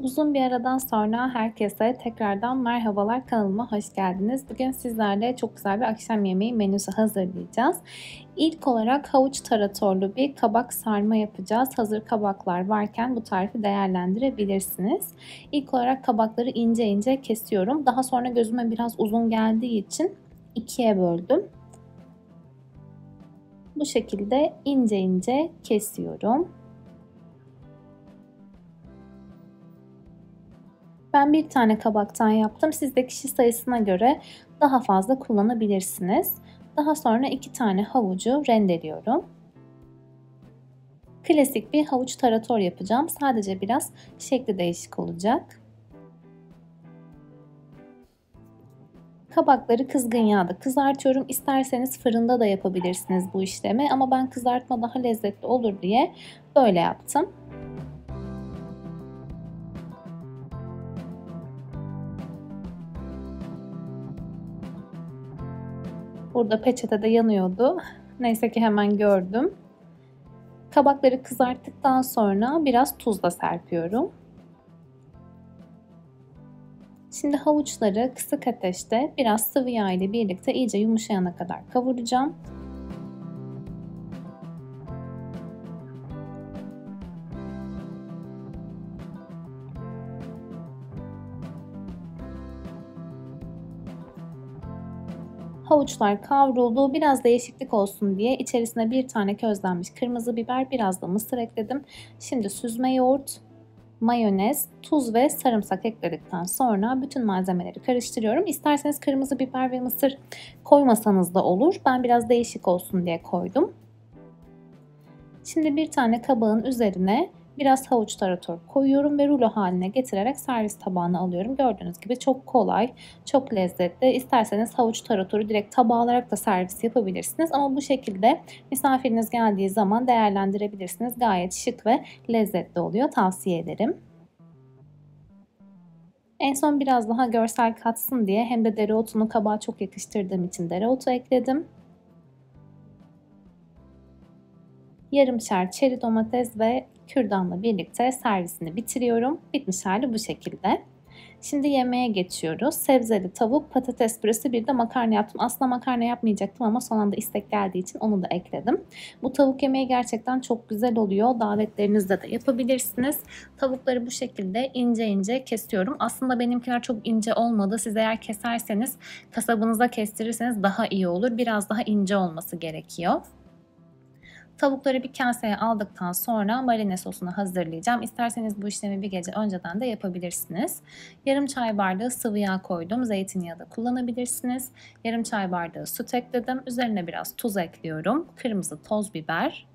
Uzun bir aradan sonra herkese tekrardan merhabalar, kanalıma hoş geldiniz. Bugün sizlerle çok güzel bir akşam yemeği menüsü hazırlayacağız. İlk olarak havuç taratorlu bir kabak sarma yapacağız. Hazır kabaklar varken bu tarifi değerlendirebilirsiniz. İlk olarak kabakları ince ince kesiyorum. Daha sonra gözüme biraz uzun geldiği için ikiye böldüm. Bu şekilde ince ince kesiyorum. Ben bir tane kabaktan yaptım. Siz de kişi sayısına göre daha fazla kullanabilirsiniz. Daha sonra 2 tane havucu rendeliyorum. Klasik bir havuç tarator yapacağım. Sadece biraz şekli değişik olacak. Kabakları kızgın yağda kızartıyorum. İsterseniz fırında da yapabilirsiniz bu işlemi. Ama ben kızartma daha lezzetli olur diye böyle yaptım. Burada peçetede yanıyordu. Neyse ki hemen gördüm. Kabakları kızarttıktan sonra biraz tuz da serpiyorum. Şimdi havuçları kısık ateşte biraz sıvı yağ ile birlikte iyice yumuşayana kadar kavuracağım. Havuçlar kavruldu. Biraz değişiklik olsun diye içerisine bir tane közlenmiş kırmızı biber, biraz da mısır ekledim. Şimdi süzme yoğurt, mayonez, tuz ve sarımsak ekledikten sonra bütün malzemeleri karıştırıyorum. İsterseniz kırmızı biber ve mısır koymasanız da olur. Ben biraz değişik olsun diye koydum. Şimdi bir tane kabağın üzerine biraz havuç tarator koyuyorum ve rulo haline getirerek servis tabağına alıyorum. Gördüğünüz gibi çok kolay, çok lezzetli. İsterseniz havuç taratoru direkt tabağa alarak da servis yapabilirsiniz. Ama bu şekilde misafiriniz geldiği zaman değerlendirebilirsiniz. Gayet şık ve lezzetli oluyor. Tavsiye ederim. En son biraz daha görsel katsın diye hem de dereotunu kabağa çok yakıştırdığım için dereotu ekledim. Yarımşar çeri domates ve kürdanla birlikte servisini bitiriyorum. Bitmiş hali bu şekilde. Şimdi yemeğe geçiyoruz. Sebzeli tavuk, patates püresi, bir de makarna yaptım. Aslında makarna yapmayacaktım ama son anda istek geldiği için onu da ekledim. Bu tavuk yemeği gerçekten çok güzel oluyor. Davetlerinizde de yapabilirsiniz. Tavukları bu şekilde ince ince kesiyorum. Aslında benimkiler çok ince olmadı. Siz eğer keserseniz, kasabınıza kestirirseniz daha iyi olur. Biraz daha ince olması gerekiyor. Tavukları bir kaseye aldıktan sonra marine sosunu hazırlayacağım. İsterseniz bu işlemi bir gece önceden de yapabilirsiniz. Yarım çay bardağı sıvı yağ koydum. Zeytinyağı da kullanabilirsiniz. Yarım çay bardağı süt ekledim. Üzerine biraz tuz ekliyorum. Kırmızı toz biber,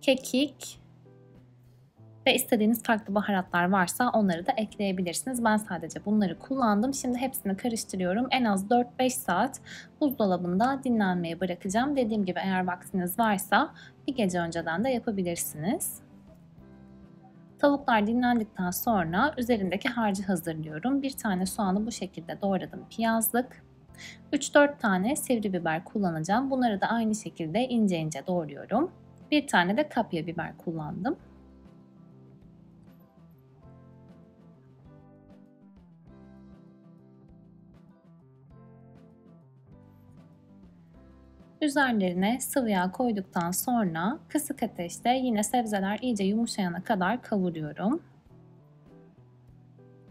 kekik ve istediğiniz farklı baharatlar varsa onları da ekleyebilirsiniz. Ben sadece bunları kullandım. Şimdi hepsini karıştırıyorum. En az 4-5 saat buzdolabında dinlenmeye bırakacağım. Dediğim gibi eğer vaktiniz varsa bir gece önceden de yapabilirsiniz. Tavuklar dinlendikten sonra üzerindeki harcı hazırlıyorum. Bir tane soğanı bu şekilde doğradım piyazlık. 3-4 tane sivri biber kullanacağım. Bunları da aynı şekilde ince ince doğruyorum. Bir tane de kapya biber kullandım. Üzerlerine sıvı yağ koyduktan sonra kısık ateşte yine sebzeler iyice yumuşayana kadar kavuruyorum.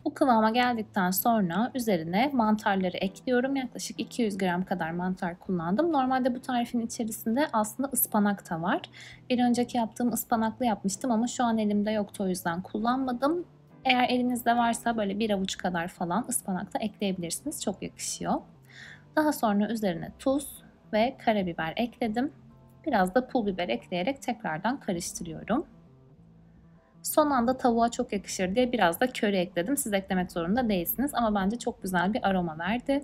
Bu kıvama geldikten sonra üzerine mantarları ekliyorum. Yaklaşık 200 gram kadar mantar kullandım. Normalde bu tarifin içerisinde aslında ıspanak da var. Bir önceki yaptığım ıspanaklı yapmıştım ama şu an elimde yoktu, o yüzden kullanmadım. Eğer elinizde varsa böyle bir avuç kadar falan ıspanak da ekleyebilirsiniz. Çok yakışıyor. Daha sonra üzerine tuz ve karabiber ekledim. Biraz da pul biber ekleyerek tekrardan karıştırıyorum. Son anda tavuğa çok yakışır diye biraz da köri ekledim. Siz eklemek zorunda değilsiniz ama bence çok güzel bir aroma verdi.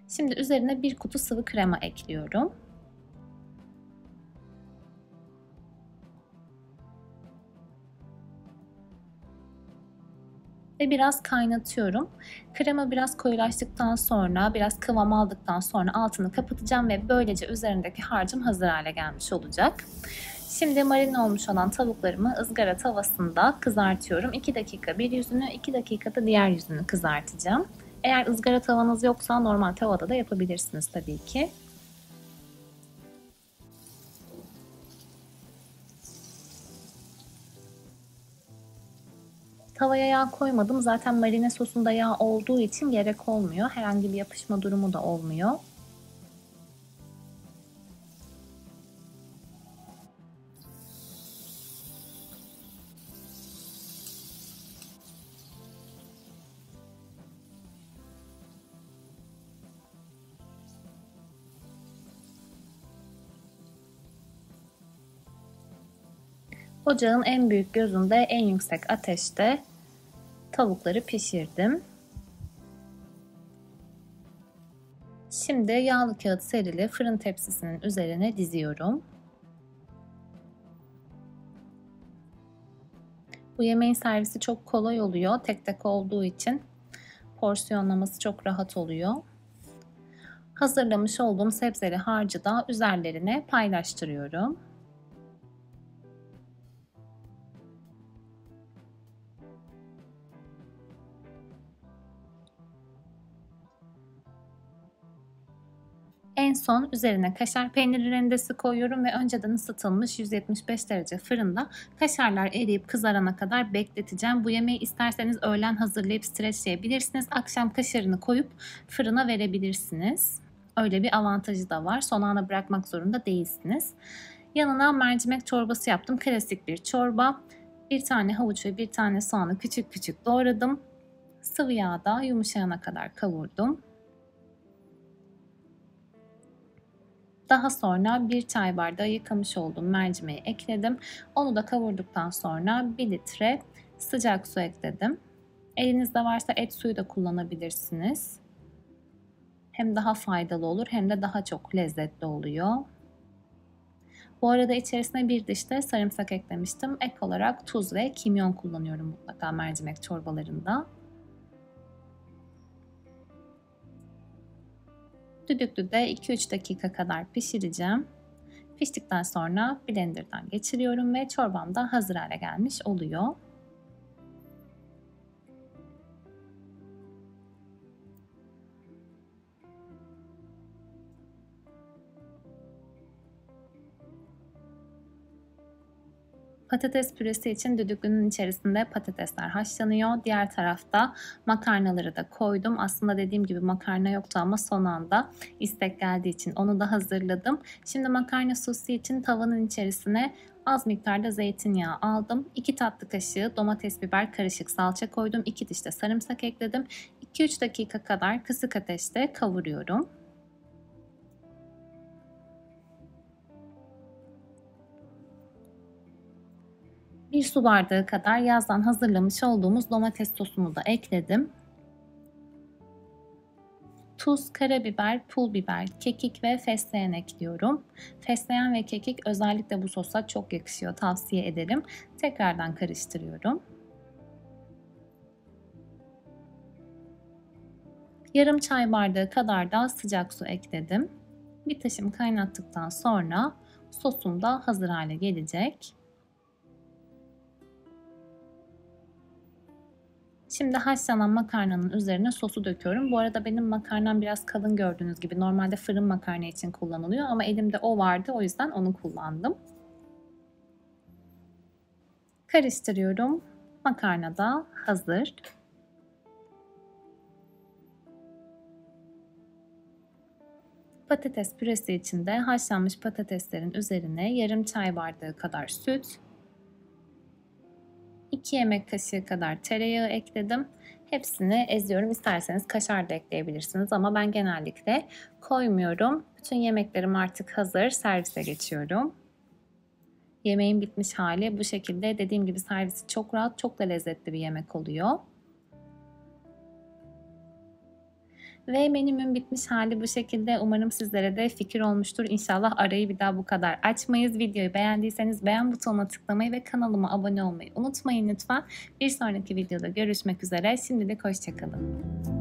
Şimdi üzerine bir kutu sıvı krema ekliyorum. Ve biraz kaynatıyorum. Krema biraz koyulaştıktan sonra, biraz kıvam aldıktan sonra altını kapatacağım ve böylece üzerindeki harcım hazır hale gelmiş olacak. Şimdi marine olmuş olan tavuklarımı ızgara tavasında kızartıyorum. 2 dakika bir yüzünü, 2 dakikada diğer yüzünü kızartacağım. Eğer ızgara tavanız yoksa normal tavada da yapabilirsiniz tabii ki. Tavaya yağ koymadım. Zaten marine sosunda yağ olduğu için gerek olmuyor. Herhangi bir yapışma durumu da olmuyor. Ocağın en büyük gözünde en yüksek ateşte tavukları pişirdim. Şimdi yağlı kağıt serili fırın tepsisinin üzerine diziyorum. Bu yemeğin servisi çok kolay oluyor. Tek tek olduğu için porsiyonlaması çok rahat oluyor. Hazırlamış olduğum sebzeli harcı da üzerlerine paylaştırıyorum. En son üzerine kaşar peyniri rendesi koyuyorum ve önceden ısıtılmış 175 derece fırında kaşarlar eriyip kızarana kadar bekleteceğim. Bu yemeği isterseniz öğlen hazırlayıp streçleyebilirsiniz. Akşam kaşarını koyup fırına verebilirsiniz. Öyle bir avantajı da var. Son ana bırakmak zorunda değilsiniz. Yanına mercimek çorbası yaptım. Klasik bir çorba. Bir tane havuç ve bir tane soğanı küçük küçük doğradım. Sıvı yağda yumuşayana kadar kavurdum. Daha sonra bir çay bardağı yıkamış olduğum mercimeği ekledim. Onu da kavurduktan sonra 1 litre sıcak su ekledim. Elinizde varsa et suyu da kullanabilirsiniz. Hem daha faydalı olur hem de daha çok lezzetli oluyor. Bu arada içerisine bir diş de sarımsak eklemiştim. Ek olarak tuz ve kimyon kullanıyorum mutlaka mercimek çorbalarında. Düdüklüde 2-3 dakika kadar pişireceğim. Piştikten sonra blenderdan geçiriyorum ve çorbam da hazır hale gelmiş oluyor. Patates püresi için düdüklünün içerisinde patatesler haşlanıyor. Diğer tarafta makarnaları da koydum. Aslında dediğim gibi makarna yoktu ama son anda istek geldiği için onu da hazırladım. Şimdi makarna sosu için tavanın içerisine az miktarda zeytinyağı aldım. 2 tatlı kaşığı domates biber karışık salça koydum. 2 diş de sarımsak ekledim. 2-3 dakika kadar kısık ateşte kavuruyorum. Bir su bardağı kadar yazdan hazırlamış olduğumuz domates sosumu da ekledim. Tuz, karabiber, pul biber, kekik ve fesleğen ekliyorum. Fesleğen ve kekik özellikle bu sosa çok yakışıyor, tavsiye ederim. Tekrardan karıştırıyorum. Yarım çay bardağı kadar da sıcak su ekledim. Bir taşım kaynattıktan sonra sosum da hazır hale gelecek. Şimdi haşlanan makarnanın üzerine sosu döküyorum. Bu arada benim makarnam biraz kalın gördüğünüz gibi. Normalde fırın makarna için kullanılıyor ama elimde o vardı, o yüzden onu kullandım. Karıştırıyorum. Makarna da hazır. Patates püresi için de haşlanmış patateslerin üzerine yarım çay bardağı kadar süt, 2 yemek kaşığı kadar tereyağı ekledim. Hepsini eziyorum. İsterseniz kaşar da ekleyebilirsiniz ama ben genellikle koymuyorum. Bütün yemeklerim artık hazır. Servise geçiyorum. Yemeğin bitmiş hali bu şekilde. Dediğim gibi servisi çok rahat, çok da lezzetli bir yemek oluyor. Ve menümün bitmiş hali bu şekilde. Umarım sizlere de fikir olmuştur. İnşallah arayı bir daha bu kadar açmayız. Videoyu beğendiyseniz beğen butonuna tıklamayı ve kanalıma abone olmayı unutmayın lütfen. Bir sonraki videoda görüşmek üzere. Şimdilik hoşça kalın.